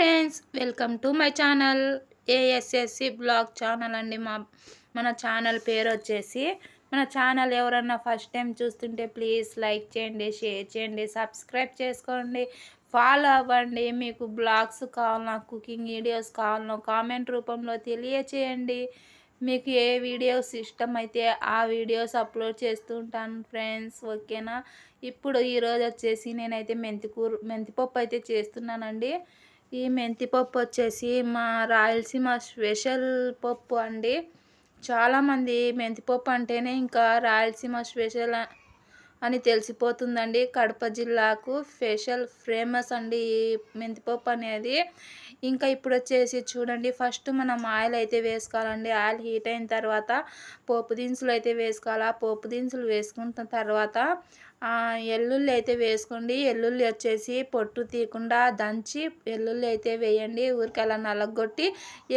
Friends, welcome to my channel ASSC blog channel అండి. మన channel పేరు వచ్చేసి, మన ఛానల్ ఎవరన్నా ఫస్ట్ టైం చూస్తుంటే ప్లీజ్ లైక్ చేయండి, షేర్ చేయండి, సబ్స్క్రైబ్ చేసుకోండి, ఫాలో అవ్వండి. మీకు బ్లాగ్స్ కావాలన్నా, కుకింగ్ వీడియోస్ కావాలన్నా కామెంట్ రూపంలో తెలియచేయండి. మీకు ఏ వీడియోస్ ఇష్టమైతే ఆ వీడియోస్ అప్లోడ్ చేస్తూ ఉంటాను ఫ్రెండ్స్, ఓకేనా. ఇప్పుడు ఈరోజు వచ్చేసి నేనైతే మెంతిపప్పు అయితే చేస్తున్నానండి. ఈ మెంతిపప్పు వచ్చేసి మా రాయలసీమ స్పెషల్ పప్పు అండి. చాలామంది మెంతిపప్పు అంటేనే ఇంకా రాయలసీమ స్పెషల్ అని తెలిసిపోతుందండి. కడప జిల్లాకు స్పెషల్ ఫేమస్ అండి ఈ మెంతిపప్పు అనేది. ఇంకా ఇప్పుడు వచ్చేసి చూడండి, ఫస్ట్ మనం ఆయిల్ అయితే వేసుకోవాలండి. ఆయిల్ హీట్ అయిన తర్వాత పోపు దినుసులు అయితే వేసుకోవాలి. పోపు దినుసులు వేసుకున్న తర్వాత ఎల్లుల్లి అయితే వేసుకోండి. ఎల్లుల్లి వచ్చేసి పొట్టు తీయకుండా దంచి ఎల్లుల్లి అయితే వేయండి. ఊరికి అలా నలగొట్టి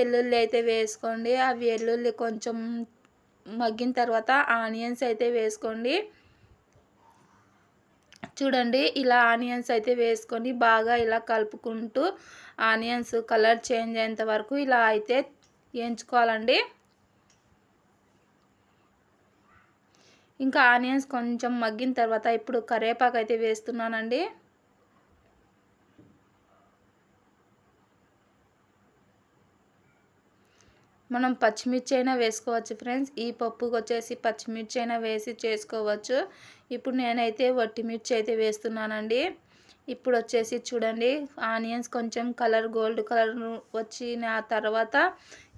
ఎల్లుల్లి అయితే వేసుకోండి. అవి ఎల్లుల్లి కొంచెం మగ్గిన తర్వాత ఆనియన్స్ అయితే వేసుకోండి. చూడండి, ఇలా ఆనియన్స్ అయితే వేసుకొని బాగా ఇలా కలుపుకుంటూ ఆనియన్స్ కలర్ చేంజ్ అయ్యేంత వరకు ఇలా అయితే వేయించుకోవాలండి. ఇంకా ఆనియన్స్ కొంచెం మగ్గిన తర్వాత ఇప్పుడు కరివేపాకు అయితే వేస్తున్నానండి. మనం పచ్చిమిర్చి అయినా వేసుకోవచ్చు ఫ్రెండ్స్. ఈ పప్పుకి వచ్చేసి పచ్చిమిర్చి అయినా వేసి చేసుకోవచ్చు. ఇప్పుడు నేనైతే వట్టిమిర్చి అయితే వేస్తున్నానండి. ఇప్పుడు వచ్చేసి చూడండి, ఆనియన్స్ కొంచెం గోల్డ్ కలర్ వచ్చిన తర్వాత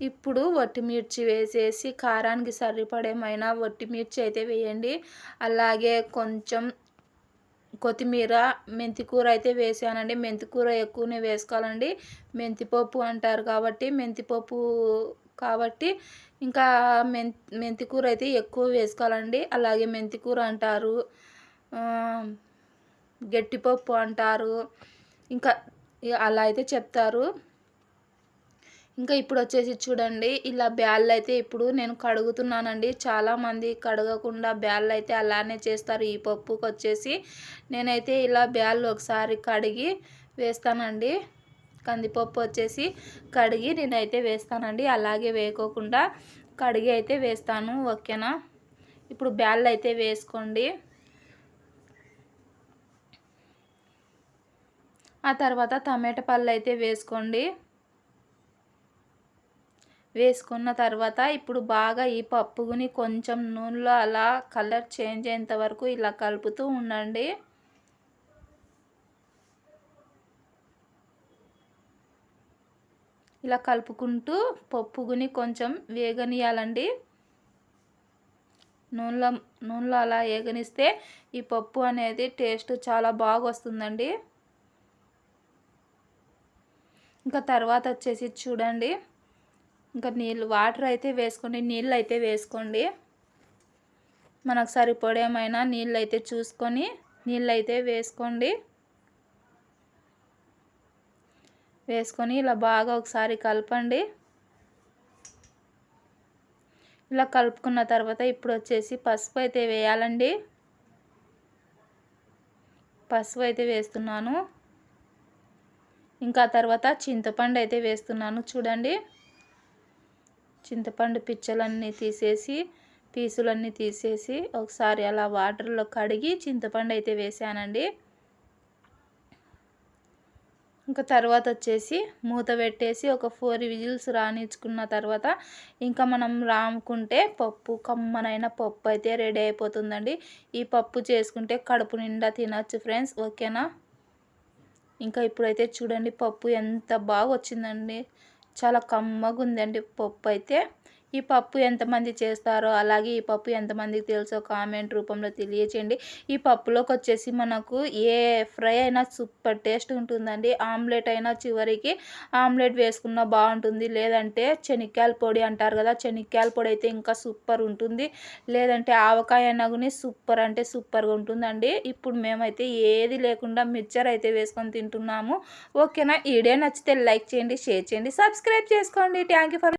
ఇప్పుడు వట్టిమిర్చి వేసేసి కారానికి సరిపడేమైనా వట్టిమిర్చి అయితే వేయండి. అలాగే కొంచెం కొత్తిమీర, మెంతికూర అయితే వేసానండి. మెంతికూర ఎక్కువనే వేసుకోవాలండి. మెంతిపప్పు అంటారు కాబట్టి ఇంకా మెంతికూర అయితే ఎక్కువ వేసుకోవాలండి. అలాగే మెంతికూర అంటారు, గట్టిపప్పు అంటారు, ఇంకా అలా అయితే చెప్తారు. ఇంకా ఇప్పుడు వచ్చేసి చూడండి, ఇలా బ్యాళ్ళు అయితే ఇప్పుడు నేను కడుగుతున్నానండి. చాలామంది కడగకుండా బ్యాళ్ళు అయితే అలానే చేస్తారు. ఈ పప్పుకి వచ్చేసి నేనైతే ఇలా బ్యాళ్ళు ఒకసారి కడిగి వేస్తానండి. కందిపప్పు వచ్చేసి కడిగి నేనైతే వేస్తానండి. అలాగే వేయకోకుండా కడిగి అయితే వేస్తాను, ఓకేనా. ఇప్పుడు బ్యాళ్ళు అయితే వేసుకోండి. ఆ తర్వాత టమాటా పళ్ళు అయితే వేసుకోండి. వేసుకున్న తర్వాత ఇప్పుడు బాగా ఈ పప్పుని కొంచెం నూనెలో అలా కలర్ చేంజ్ అయ్యేంత వరకు ఇలా కలుపుతూ ఉండండి. ఇలా కలుపుకుంటూ పప్పుని కొంచెం వేగనియాలండి. నూనెలో అలా వేగనిస్తే ఈ పప్పు అనేది టేస్ట్ చాలా బాగా వస్తుందండి. ఇంకా తర్వాత వచ్చేసి చూడండి, ఇంకా వాటర్ అయితే వేసుకోండి, నీళ్ళు అయితే వేసుకోండి. మనకు సరిపడేమైనా నీళ్ళు అయితే చూసుకొని నీళ్ళు అయితే వేసుకొని ఇలా బాగా ఒకసారి కలపండి. ఇలా కలుపుకున్న తర్వాత ఇప్పుడు వచ్చేసి పసుపు అయితే వేయాలండి. పసుపు అయితే వేస్తున్నాను. ఇంకా తర్వాత చింతపండు అయితే వేస్తున్నాను. చూడండి, చింతపండు పీసులన్నీ తీసేసి ఒకసారి అలా వాటర్లో కడిగి చింతపండు అయితే వేసానండి. ఇంకా తర్వాత వచ్చేసి మూత పెట్టేసి ఒక 4 విజిల్స్ రానిచ్చుకున్న తర్వాత ఇంకా మనం రాముకుంటే కమ్మనైన పప్పు అయితే రెడీ అయిపోతుందండి. ఈ పప్పు చేసుకుంటే కడుపు నిండా తినచ్చు ఫ్రెండ్స్, ఓకేనా. ఇంకా ఇప్పుడైతే చూడండి, పప్పు ఎంత బాగా వచ్చిందండి. చాలా కమ్మగా ఉందండి పప్పు అయితే. ఈ పప్పు ఎంతమంది చేస్తారో, అలాగే ఈ పప్పు ఎంతమందికి తెలుసో కామెంట్ రూపంలో తెలియచేయండి. ఈ పప్పులోకి వచ్చేసి మనకు ఏ ఫ్రై అయినా సూపర్ టేస్ట్ ఉంటుందండి. ఆమ్లెట్ అయినా చివరికి ఆమ్లెట్ వేసుకున్నా బాగుంటుంది. లేదంటే శనక్కాయల పొడి అంటారు కదా, శనక్కాయల పొడి అయితే ఇంకా సూపర్ ఉంటుంది. లేదంటే ఆవకాయ అయినా కూడా సూపర్ అంటే సూపర్గా ఉంటుందండి. ఇప్పుడు మేమైతే ఏది లేకుండా మిక్చర్ అయితే వేసుకొని తింటున్నాము, ఓకేనా. ఈ వీడియో నచ్చితే లైక్ చేయండి, షేర్ చేయండి, సబ్స్క్రైబ్ చేసుకోండి. Thank you for